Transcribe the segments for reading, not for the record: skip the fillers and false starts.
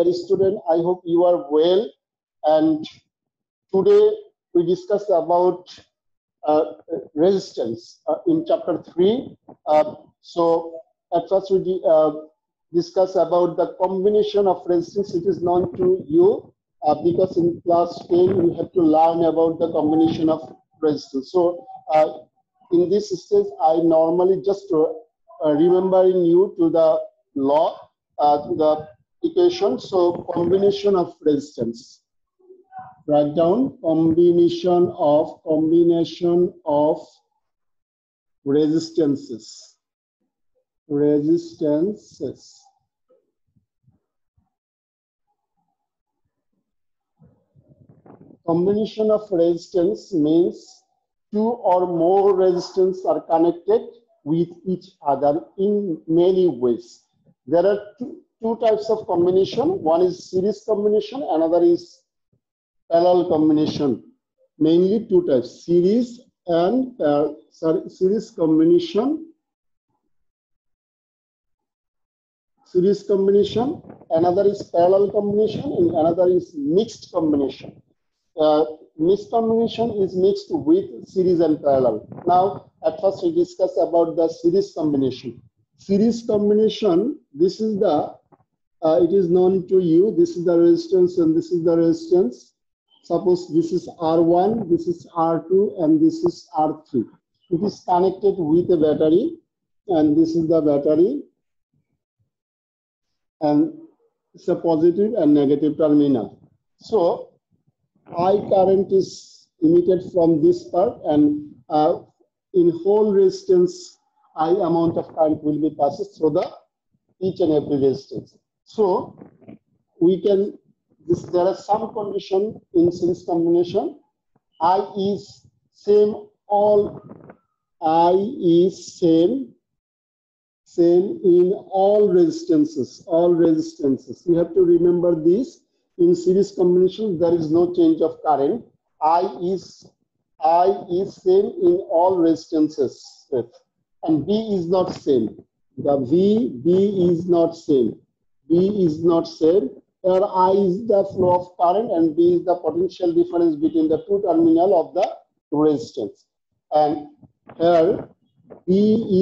dear student, I hope you are well. And today we discuss about resistance in chapter 3. So at first we discuss about the combination of resistance. It is known to you because in class 10 you have to learn about the combination of resistance. So in this stage, I normally just remembering you to the law, to the equation. So combination of resistance. Write down combination of resistances. Combination of resistance means two or more resistance are connected with each other in many ways. There are two types of combination. One is series combination, another is parallel combination. Mainly two types: series and series combination. Another is parallel combination, and another is mixed combination. Mixed combination is mixed with series and parallel. Now, at first we discuss about the series combination. Series combination, this is the, it is known to you, this is the resistance and this is the resistance. Suppose this is R1, this is R2, and this is R3. It is connected with a battery, and this is the battery, and it's a positive and negative terminal. So, I current is emitted from this part, and in whole resistance, I amount of current will be passes through the each and every resistance. So we can, there are some condition in series combination. I is same in all resistances. You have to remember this. In series combination, there is no change of current. I is same in all resistances, and B is not same. The B is not same. Here I is the flow of current, and B is the potential difference between the two terminal of the resistance. And here B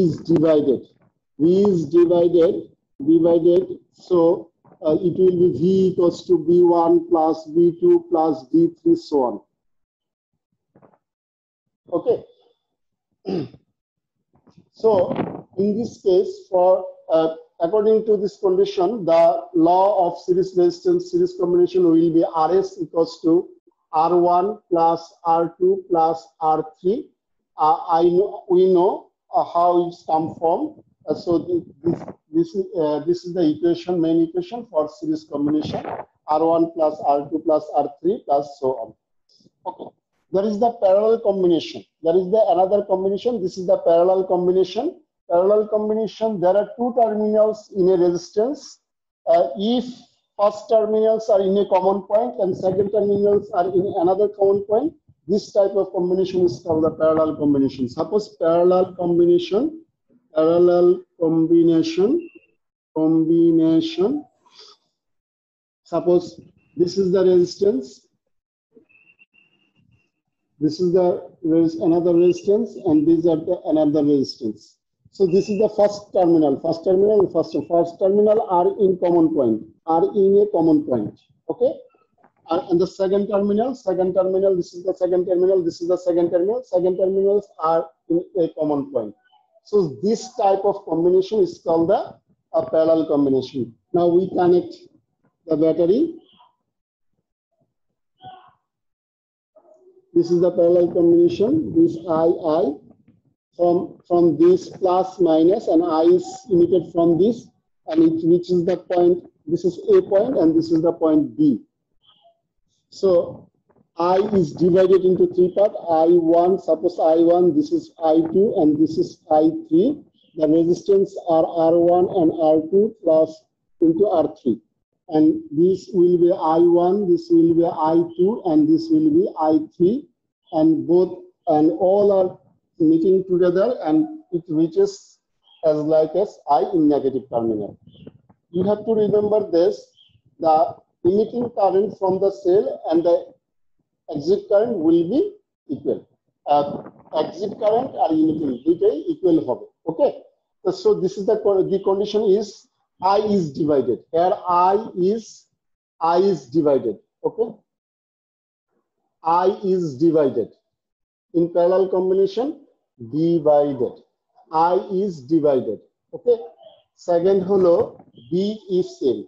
is divided. So it will be V equals to B1 plus B2 plus B3, so on. Okay. So in this case, for according to this condition, the law of series resistance, series combination will be RS equals to R1 plus R2 plus R3. We know how it's come from. So this is the equation, main equation for series combination: R1 plus R2 plus R3 plus so on. Okay. There is the parallel combination. There is the another combination. This is the parallel combination. Parallel combination. There are two terminals in a resistance. If first terminals are in a common point and second terminals are in another common point, this type of combination is called the parallel combination. Suppose parallel combination. Suppose this is the resistance. This is another resistance, and these are the another resistance. So this is the first terminal. First terminal are in common point. Okay. And the second terminal. This is the second terminal. This is the second terminal. Second terminals are in a common point. So this type of combination is called the parallel combination. Now we connect the battery. This is the parallel combination. This I from this plus minus, and I is emitted from this, and it reaches the point. This is A point, and this is the point B. So I is divided into three parts. I1, suppose I1, this is I2, and this is I3. The resistance are R1 and R2 plus into R3. And this will be I1, this will be I2, and this will be I3. And all are meeting together, and it reaches as like as I in negative terminal. You have to remember this. the emitting current from the cell and the exit current will be equal. Exit current or emitting equal hobe. Okay. So this is the condition is I is divided. Here I is divided. Okay. I is divided. In parallel combination, divided. I is divided. Okay. Second holo B is same.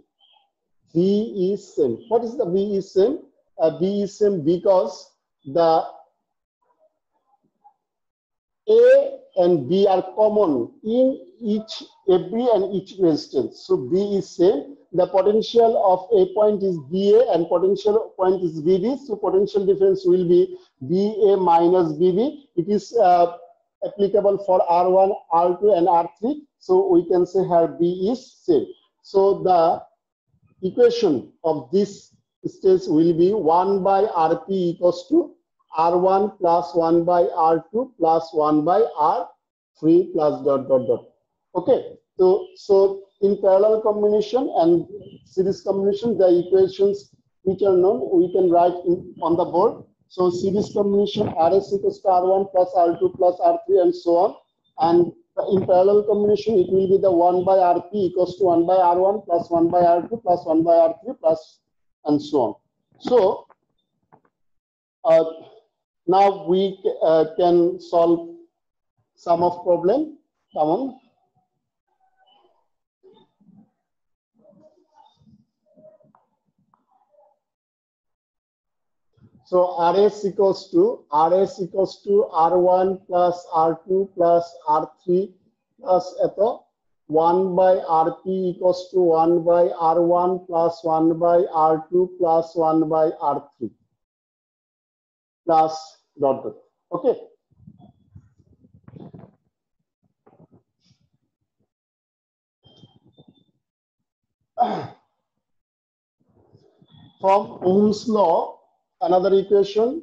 B is same. What is the B is same? B is same because the A and B are common in every and each resistance. So B is same. The potential of a point is BA and potential point is BB. So potential difference will be BA minus BB. It is applicable for R1, R2, and R3. So we can say here B is same. So the equation of this stage will be 1 by Rp equals to R1 plus 1 by R2 plus 1 by R3 plus dot dot dot. Okay. So in parallel combination and series combination, the equations which are known we can write on the board. So series combination Rs equals to R1 plus R2 plus R3 and so on. And in parallel combination, it will be the 1 by Rp equals to 1 by R1 plus 1 by R2 plus 1 by R3 plus and so on. So now we can solve sum of problem. Come on. So Rs equals to R1 plus R2 plus R3 plus 1 by Rp equals to 1 by R1 plus 1 by R2 plus 1 by R3 plus dot dot. Okay. From Ohm's law, another equation,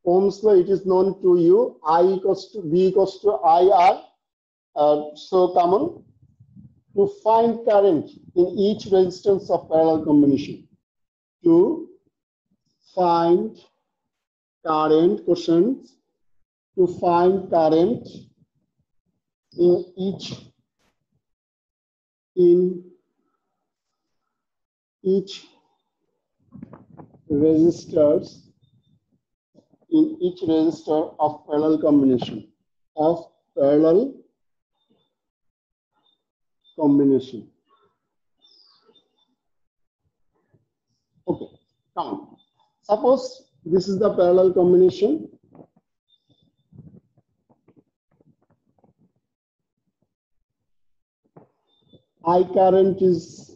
Ohm's law, it is known to you, I equals to B equals to IR. So come on, to find current in each resistance of parallel combination. To find current, questions, to find current in each resistors in each resistor of parallel combination Okay, come on. Suppose this is the parallel combination. I current is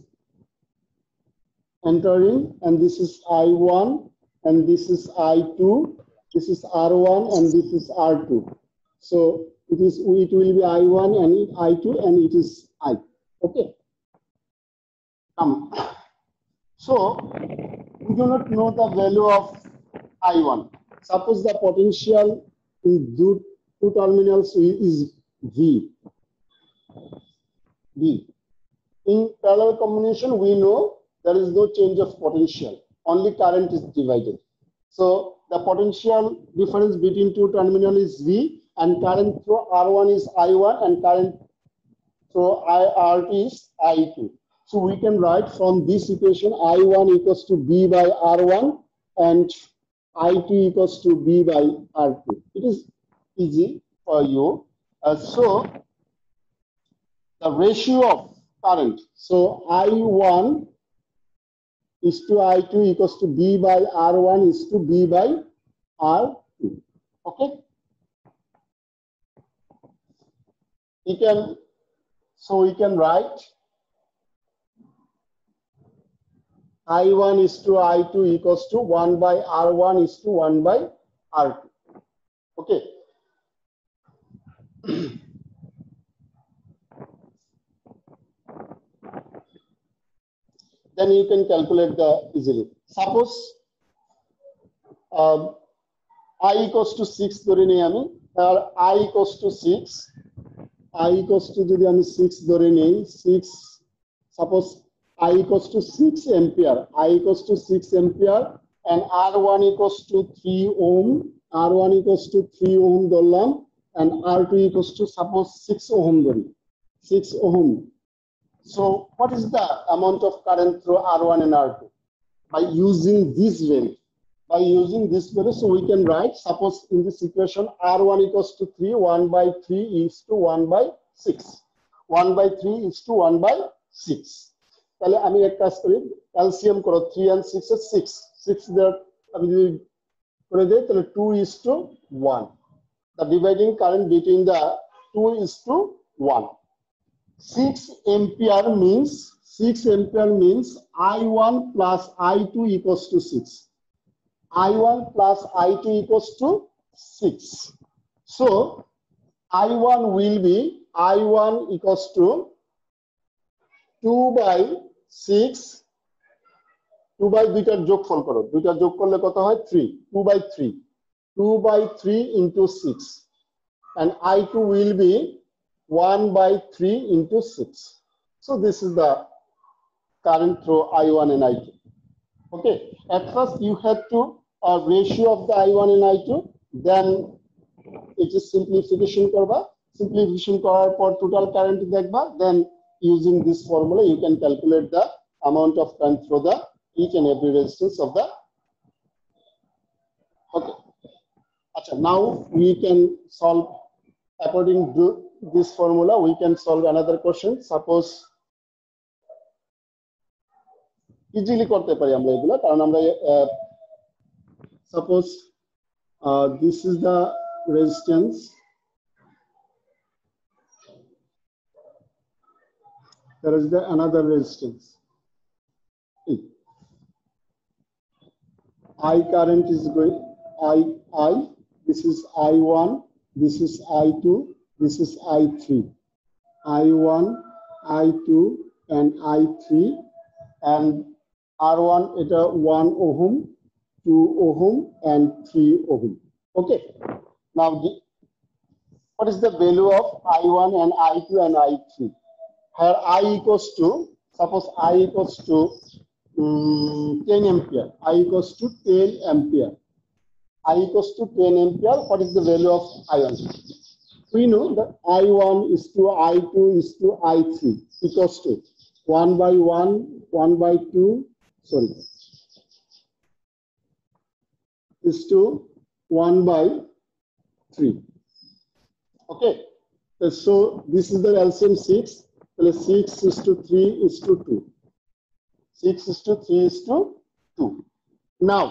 entering, and this is I1, and this is I2, this is R1, and this is R2. So it will be I1 and I2, and it is I. Okay. So we do not know the value of I1. Suppose the potential in two terminals is V. In parallel combination, we know there is no change of potential, only current is divided. So the potential difference between two terminals is V, and current through R1 is I1, and current through R2 is I2. So we can write from this equation I1 equals to B by R1 and I2 equals to B by R2. It is easy for you. So the ratio of current, so I1 is to I2 equals to B by R1 is to B by R2. Okay. We can write I1 is to I2 equals to 1 by R1 is to 1 by R2. Okay. Then you can calculate easily. Suppose I equals to 6 ধরে নেই আমি, I equals to 6, I equals to যদি আমি 6 ধরে নেই, 6, suppose I equals to 6 ampere, I equals to 6 ampere, and R1 equals to 3 ohm, R1 equals to 3 ohm ধরলাম, and R2 equals to suppose 6 ohm ধরি, 6 ohm. So what is the amount of current through R1 and R2? By using this value, so we can write, suppose in this equation R1 equals to 3, 1 by 3 is to 1 by 6, 1 by 3 is to 1 by 6. তাহলে আমি এক কাজ করি, LCM করো, 3 and 6 is 6, 6 there আমি যদি করে দেই তাহলে 2 is to 1. The dividing current between the 2 is to 1. 6 ampere means I1 plus I2 equals to 6. I1 plus I2 equals to 6. So I1 will be, I1 equals to 2 by 6, 2 by দুইটার যোগফল করো, দুইটার যোগ করলে কত হয় 3, 2 by 3, 2 by 3 into 6, and I2 will be 1 by 3 into 6. So this is the current through I1 and I2. Okay, at first you have to ratio of the I1 and I2, then it is simplification করবা, simplification করার পর total current দেখবা, then using this formula you can calculate the amount of current through the each and every resistance of the. Okay, now we can solve according to this formula. We can solve another question. Suppose easily করতে পারি আমরা এগুলা, কারণ আমরা suppose this is the resistance, there is the another resistance, I current is going, I, this is I1, this is I2, this is I3, I1, I2 and I3, and R1 it 1 ohm, 2 ohm and 3 ohm. Okay, now what is the value of I1 and I2 and I3? Here I equals to, suppose I equals to 10 ampere, I equals to 10 ampere, I equals to 10 ampere. What is the value of I1? We know that I1 is to I2 is to I3 equals to 1 by 1, 1 by 2, sorry, is to 1 by 3. Okay, so this is the LCM 6, 6 is to 3 is to 2. 6 is to 3 is to 2. Now,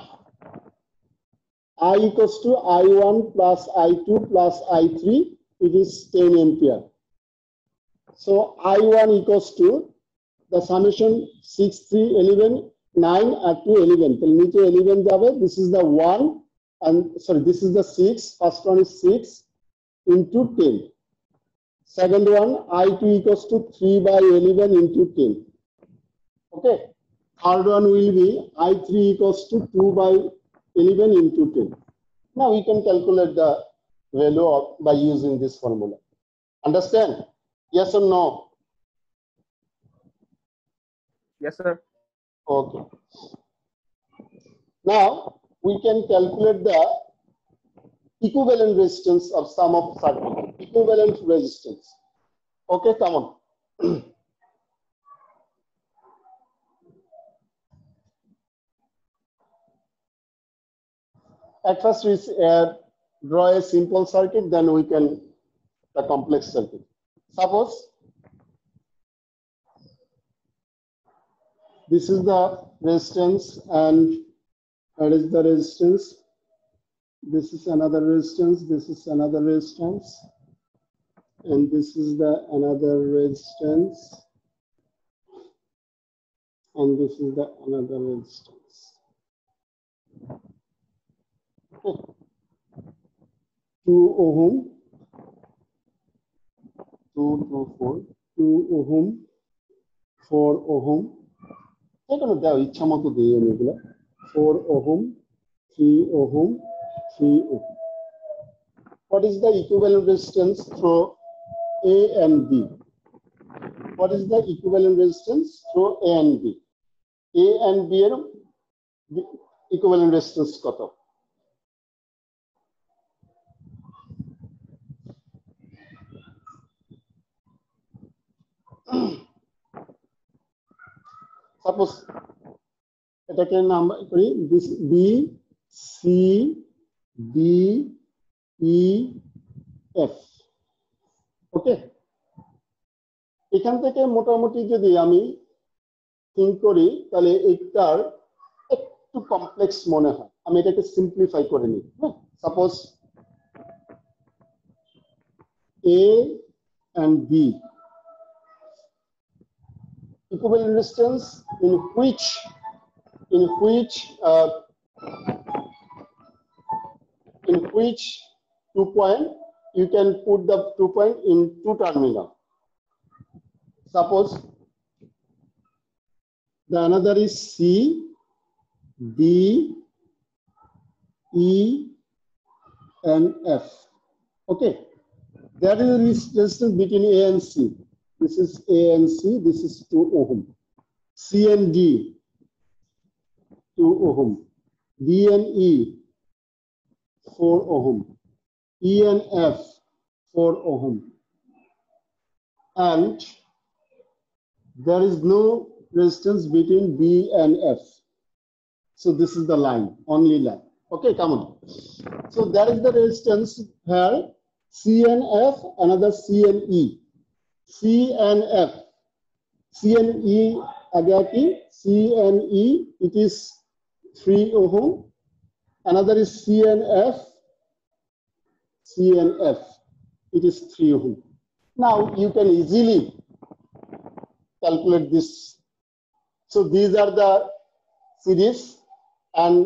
I equals to I1 plus I2 plus I3, it is 10 ampere. So I1 equals to the summation 6, 3, 11, 9 up to 11. So 11 jabe, this is the 1, and sorry, this is the 6. First one is 6 into 10. Second one, I2 equals to 3 by 11 into 10. Okay. Third one will be I3 equals to 2 by 11 into 10. Now we can calculate the value of by using this formula. Understand? Yes or no? Yes, sir. Okay. Now we can calculate the equivalent resistance of sum of circuit. Equivalent resistance. Okay, come on. At first we draw a simple circuit, then we can the complex circuit. Suppose this is the resistance and that is the resistance. This is another resistance, this is another resistance, and this is the another resistance, and this is the another resistance. Okay. 2 ohm, 2 to 4, 2 ohm, 4 ohm. এখানে দাও ইচ্ছা মতো দিই আমি এগুলো 4 ohm, 3 ohm, 3 ohm. What is the equivalent resistance through A and B? what is the equivalent resistance through A and B? A and B এর equivalent resistance কত? Suppose এটাকে নাম্বার করি B C D E F, ওকে। এখান থেকে মোটামুটি যদি আমি think করি তাহলে এটার একটু কমপ্লেক্স মনে হয়, আমি এটাকে সিম্পলিফাই করে নিই। Suppose A and B equivalent resistance in which 2 point you can put the 2 point in 2 terminal. Suppose the another is C, D, E, and F. Okay, there is a resistance between A and C. This is A and C. This is 2 ohm. C and D, 2 ohm. D and E, 4 ohm. E and F, 4 ohm. And there is no resistance between B and F. So this is the line, only line. Okay, come on. So there is the resistance here, C and F, another C and E. C and F. C and E, agati, C and E, it is 3 ohm. Another is C and F. C and F, it is 3 ohm. Now you can easily calculate this. So these are the series, and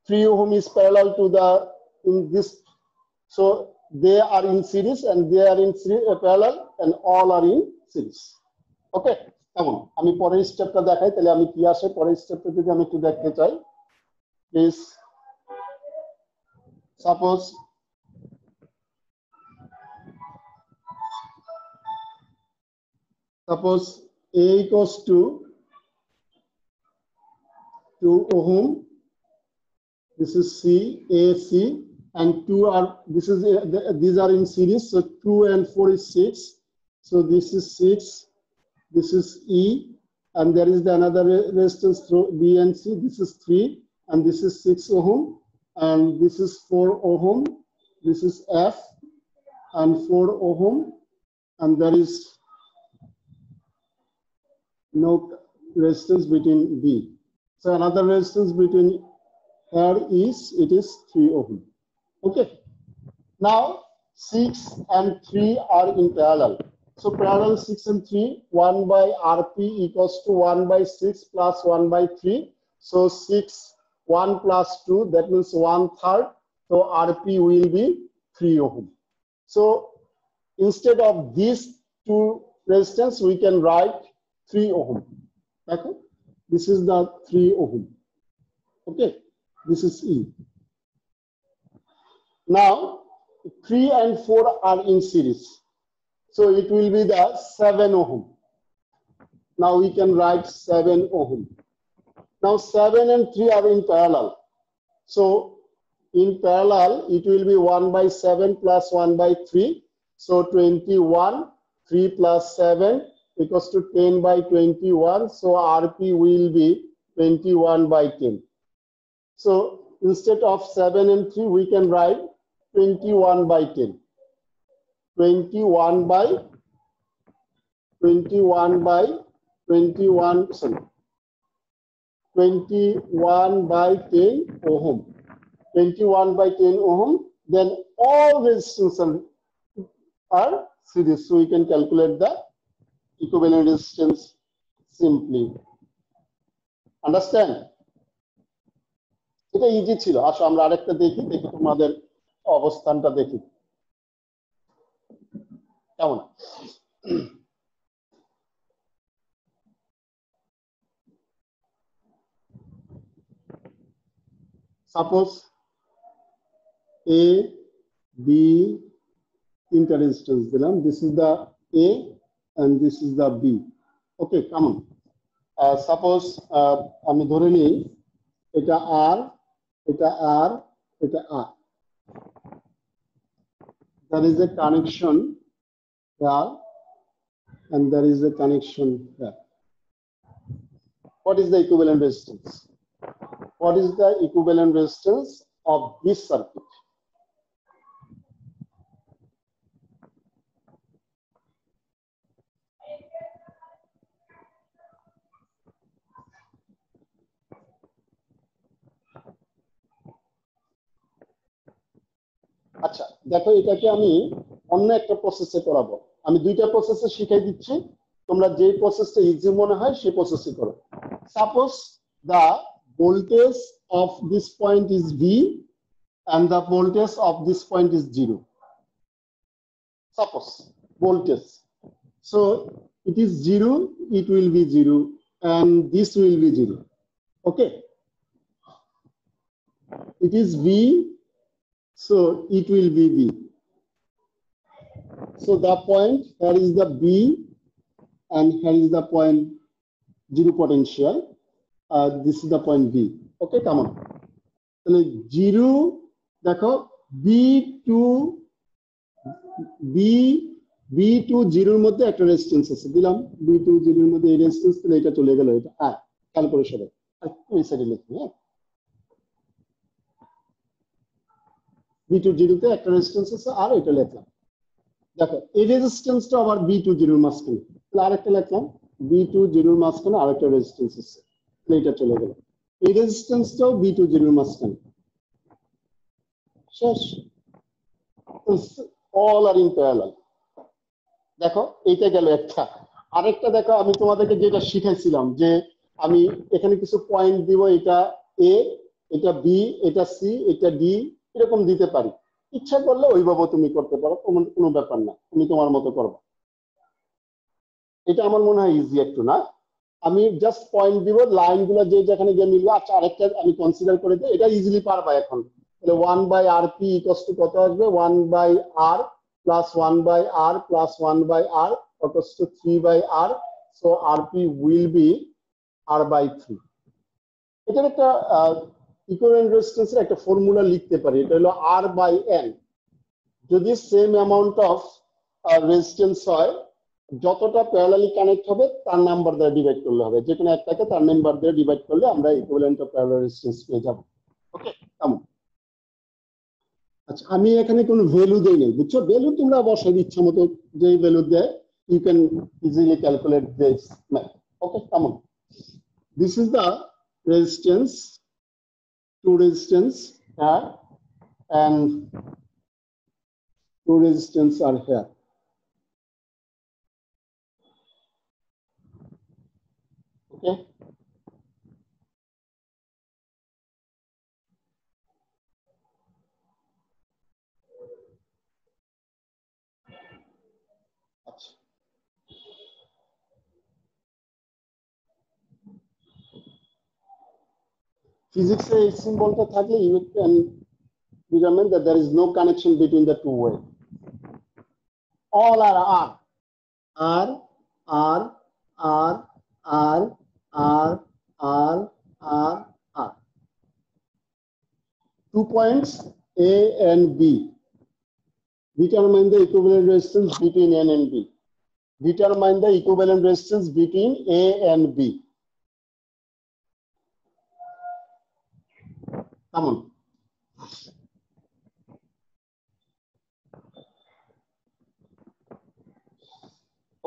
3 ohm is parallel to the in this. So they are in series and they are in parallel, and all are in series. Okay, come on. আমি পরের স্টেপটা দেখাই, তাহলে আমি কি আসে পরের স্টেপটা যদি আমি একটু দেখতে চাই, please. Suppose A equals to 2 ohm. This is C, A, C, and 2 are, this is these are in series. So 2 and 4 is 6. So this is 6. This is E, and there is the another resistance through B and C. This is 3, and this is 6 ohm, and this is 4 ohm. This is F, and 4 ohm, and there is no resistance between B. So another resistance between here is, it is 3 ohm. Okay. Now 6 and 3 are in parallel. So parallel 6 and 3, 1 by Rp equals to 1 by 6 plus 1 by 3. So 6, 1 plus 2, that means 1/3. So Rp will be 3 ohm. So instead of these two resistance, we can write 3 ohm. Okay? This is the 3 ohm. Okay, this is E. Now 3 and 4 are in series, so it will be the 7 ohm. Now we can write 7 ohm. Now 7 and 3 are in parallel, so in parallel it will be 1 by 7 plus 1 by 3. So 21, 3 plus 7 equals to 10 by 21. So Rp will be 21 by 10. So instead of 7 and 3, we can write 21 by 10. 21 by 21 by 21, sorry, 21 by 10 ohm. 21 by 10 ohm. Then all resistance are series, so we can calculate the equivalent resistance simply. Understand? এটা easy ছিল। আসো আমরা আরেকটা দেখি তোমাদের অবস্থানটা দেখি কেমন। সাপোজ A, B, তিনটা রেজিস্ট্যান্স দিলাম। This is the A, and this is the B. Okay, come on. Suppose আমি ধরে নিই এটা R, এটা R, এটা R. There is a connection here and there is a connection here. What is the equivalent resistance? What is the equivalent resistance of this circuit? আচ্ছা দেখো এটাকে আমি অন্য একটা প্রসেসে করাবো আমি দুইটা প্রসেসে শিখাই দিচ্ছি তোমরা যে প্রসেসটা ইজি মনে হয় সেই প্রসেসে করো suppose the voltage of this point is V and the voltage of this point is 0 suppose voltage so it is 0 it will be 0 and this will be 0 okay it is V so it will be B. So the point here is the B and here is the point 0 potential. This is the point B. Okay, come on. So 0, देखो B to 0 মধ্যে একটা resistance আছে দিলাম B to 0 এর মধ্যে এই resistance তাহলে এটা চলে গেল এটা আর খেয়াল করে সবাই আর এই সাইডে লিখি হ্যাঁ B to 0 তে একটা রেজিস্ট্যান্স আছে আর এটা লিখলাম দেখো এই রেজিস্ট্যান্সটা আবার B to 0 এর মাঝখানে তাহলে আরেকটা লিখলাম B to 0 এর মাঝখানে আরেকটা রেজিস্ট্যান্স আছে তাহলে এটা চলে গেল এই রেজিস্ট্যান্সটাও B to 0 এর মাঝখানে শেষ all are in parallel দেখো এইটা গেল একটা আরেকটা দেখো আমি তোমাদেরকে যেটা শিখাইছিলাম যে আমি এখানে কিছু পয়েন্ট দিব এটা A এটা B এটা C এটা D এরকম দিতে পারি ইচ্ছা করলে ওইভাবে তুমি করতে পারো কোনো ব্যাপার না তুমি তোমার মতো করবে এটা আমার মনে হয় ইজি একটু না আমি জাস্ট পয়েন্ট দিব লাইনগুলো যে যেখানে গিয়ে মিলবে আচ্ছা আরেকটা আমি কনসিডার করে দিই এটা ইজিলি পারবা এখন তাহলে 1/RP = কত আসবে 1/R plus 1/R plus 1/R equals to 3/R so RP will be R/3 এটা একটা ইকুইভ্যালেন্ট রেজিস্ট্যান্সের একটা ফর্মুলা লিখতে পারি এটা হলো R/N যদি সেম অ্যামাউন্ট অফ রেজিস্ট্যান্স হয় যতটা প্যারালালি কানেক্ট হবে তার নাম্বার দ্বারা ডিভাইড করলে হবে যে কোনো একটাকে তার নাম্বার দিয়ে ডিভাইড করলে আমরা ইকুইভ্যালেন্ট অফ প্যারালাল রেজিস্ট্যান্স পেয়ে যাব ওকে কেমন আচ্ছা আমি এখানে কোনো ভ্যালু দেই নাই বুঝছো ভ্যালু তোমরা বসাই ইচ্ছা মতো যে ভ্যালু দেয় you can easily calculate this okay কেমন this is the resistance two resistance here and two resistance are here okay physics এই সিম্বলটা থাকলে you can determine that there is no connection between the two waves all are R R R R R R R R R 2 points A and B determine the equivalent resistance between N and B determine the equivalent resistance between A and B come on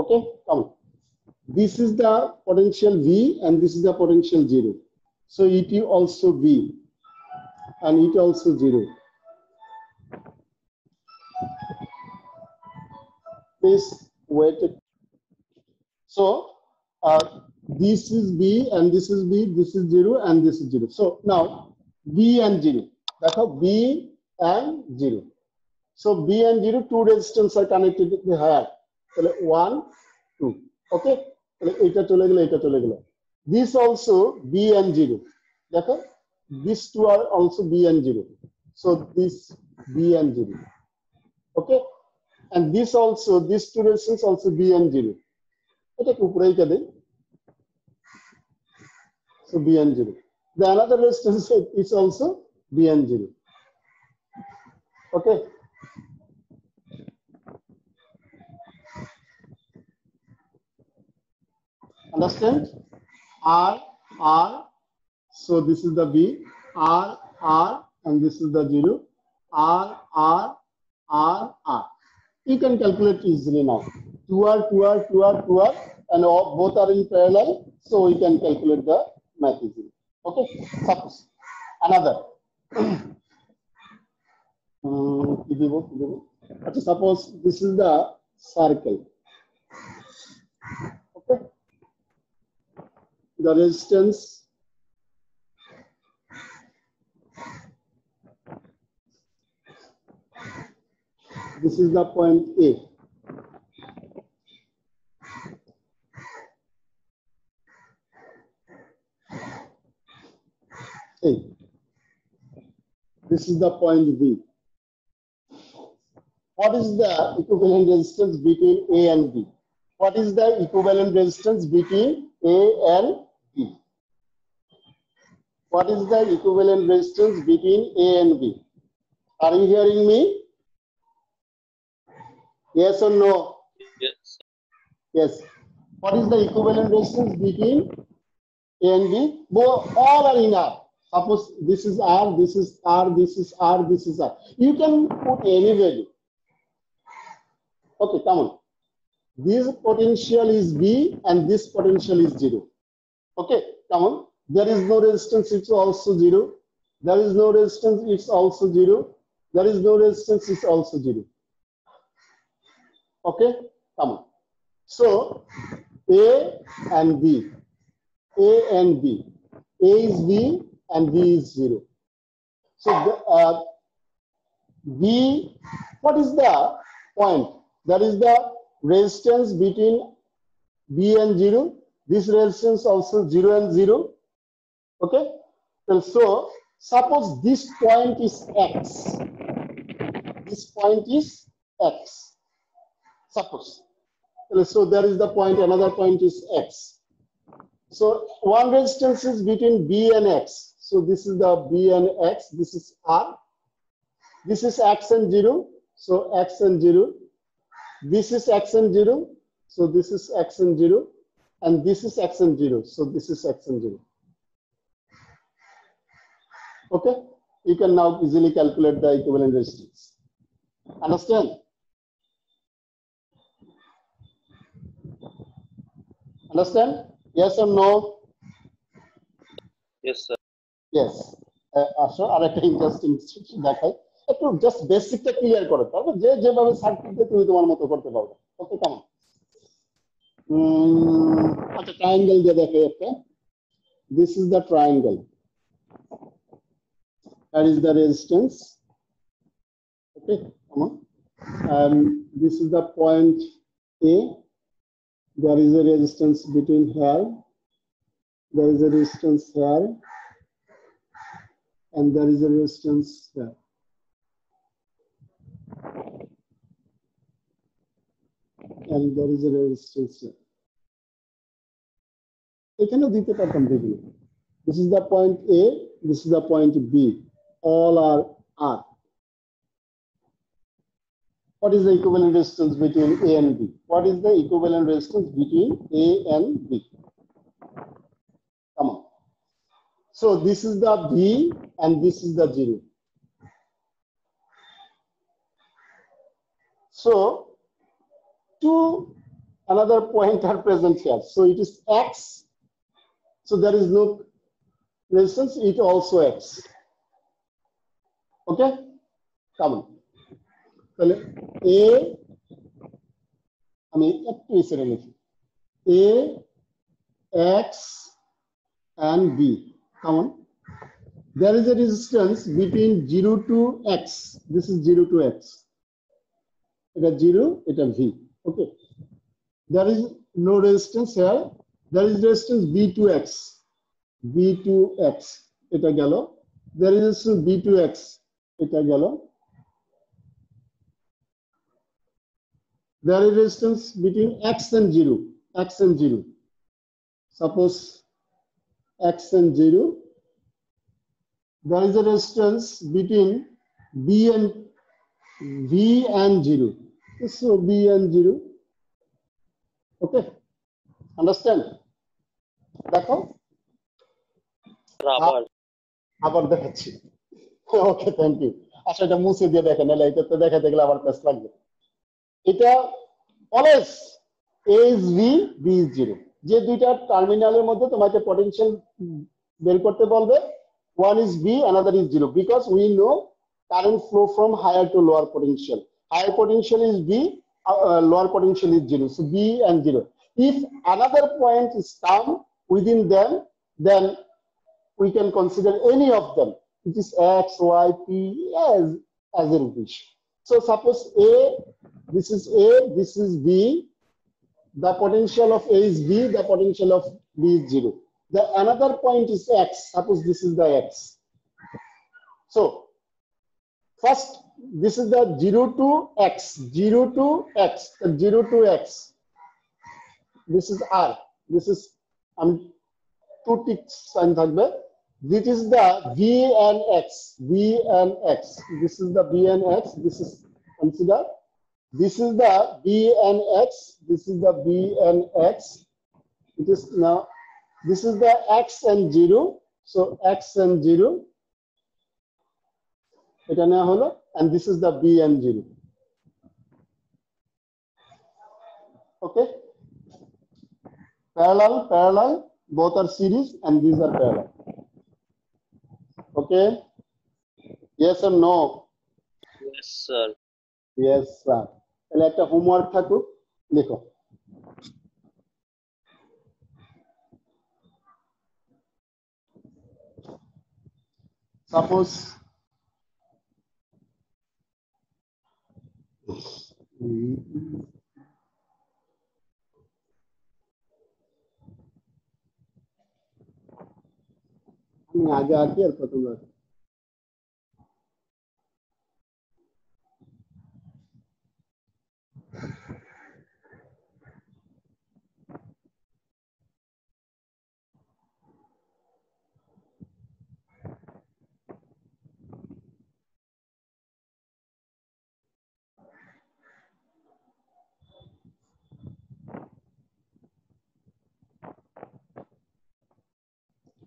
okay come on this is the potential V and this is the potential 0 so it is also V and it also 0 please wait so this is B and this is B this is 0 and this is 0 so now B and 0 দেখো B and 0 so B and 0 two resistance are connected here তাহলে 1 2 okay তাহলে এটা চলে গেল এটা চলে গেল this also B and 0 দেখো these two are also B and 0 so this B and 0 okay and this also these two resistance also B and 0 এটাকে উপরে রেখে দেই, so bn0. The another resistance is also bn0. Okay. Understand? R, R. So this is the B, R, R, and this is the 0. R, R, R, R. You can calculate easily now. 2R, 2R, 2R, 2R, and both are in parallel, so we can calculate the math easily. Okay. Suppose another. Suppose this is the circle. Okay. The resistance this is the point A. A. This is the point B. What is the equivalent resistance between A and B? What is the equivalent resistance between A and B? What is the equivalent resistance between A and B? Are you hearing me? Yes or no? Yes. Yes. What is the equivalent resistance between A and B? Both all are in R. Suppose this is R, this is R, this is R, this is R. You can put any value. Okay, come on. This potential is B and this potential is 0. Okay, come on. There is no resistance, it's also 0. There is no resistance, it's also 0. There is no resistance, it's also 0. Okay, come on. So A and B, A and B, A is B and B is 0. So B, what is the point? That is the resistance between B and 0. This resistance also 0 and 0. Okay, so suppose this point is X. This point is X. Suppose. So there is the point, another point is X. So one resistance is between B and X. So this is the B and X, this is R. This is X and 0, so X and 0. This is X and 0, so this is X and 0. And this is X and 0, so this is X and 0. Okay, you can now easily calculate the equivalent resistance. Understand? Understand? Yes or no? Yes, sir. Yes. আসো আরেকটা interesting দেখাই, একটু just বেসিকটা clear করো, তারপর যে যেভাবে circuit দিয়ে তুমি তোমার মতো করতে পারবে। ওকে, কেমন? আচ্ছা, ট্রায়াঙ্গেল দিয়ে দেখো একটা। This is the triangle. That is the resistance. Okay, come on. And this is the point A. There is a resistance between here. There is a resistance here. And there is a resistance here. And there is a resistance here. এখানেও দিতে পারতাম দেখুন। This is the point A, this is the point B. All are R. What is the equivalent resistance between A and B? What is the equivalent resistance between A and B? Come on. So this is the B and this is the 0. So another point are present here. So it is X. So there is no resistance, it also X. Okay, come on. A, I mean, A, X, and B. Come on. There is a resistance between 0 to X. This is 0 to X. It is 0, it is V. Okay. There is no resistance here. There is resistance B to X. B to X. It is galo. There is resistance B to X. It is galo. There is resistance between X and 0. x and 0. Suppose x and 0. There is a resistance between B and V and 0. So B and 0. Okay. Understand? দেখো আবার দেখাচ্ছি okay thank you আচ্ছা এটা মুছে দিয়ে দেখেন নাহলে এটা তো দেখাতে গেলে আবার পেস লাগবে এটা always A is V, B is 0 যে দুইটা টার্মিনালের মধ্যে তোমাকে পটেনশিয়াল বের করতে বলবে one is V another is 0 because we know current flow from higher to lower potential. Higher potential is V, lower potential is 0. So B and 0. If another point is found within them, then we can consider any of them. It is X, Y, P as a wish. So suppose this is B. The potential of A is V, the potential of B is 0. The another point is X. Suppose this is the X. So first, this is the 0 to X, 0 to X, the 0 to X. This is R. This is two ticks sign থাকবে. This is the V and X, V and X. This is the B and X. This is consider. This is the B and X. This is the B and X. It is now. This is the X and 0. So X and 0. এটা নেওয়া হলো and this is the B and 0. Okay. Parallel. Both are series and these are parallel. Okay. Yes or no? Yes, sir. Yes, sir. তাহলে একটা homework থাকুক লিখো suppose আমি আগে আছি আর প্রথম আছি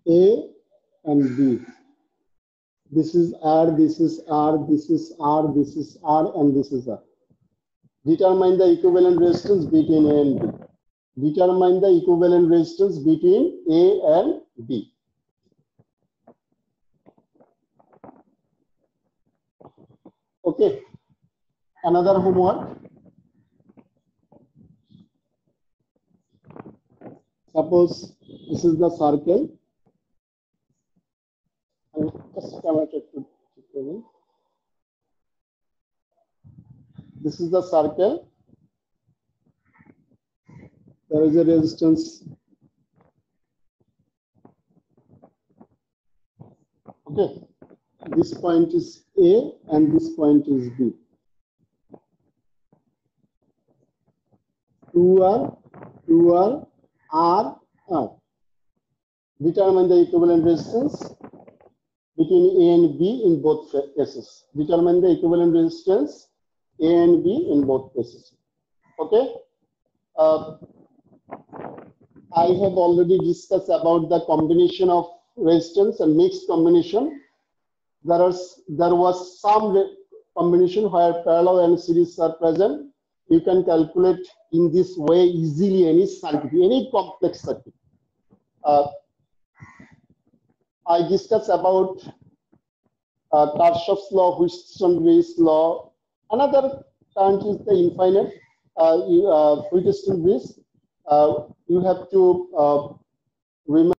A and B. This is R, this is R, this is R, this is R, and this is R. Determine the equivalent resistance between A and B. Determine the equivalent resistance between A and B. Okay. Another homework. Suppose this is the circle. This is the circle. There is a resistance. Okay. This point is A and this point is B. 2R, R. Determine the equivalent resistance between A and B in both cases. Determine the equivalent resistance A and B in both cases. Okay. I have already discussed about the combination of resistance and mixed combination. There was some combination where parallel and series are present. You can calculate in this way easily any circuit, any complex circuit. I discussed about Kirchhoff's law, Wheatstone-Bridge law. Another term is the infinite Wheatstone-Bridge. You have to remember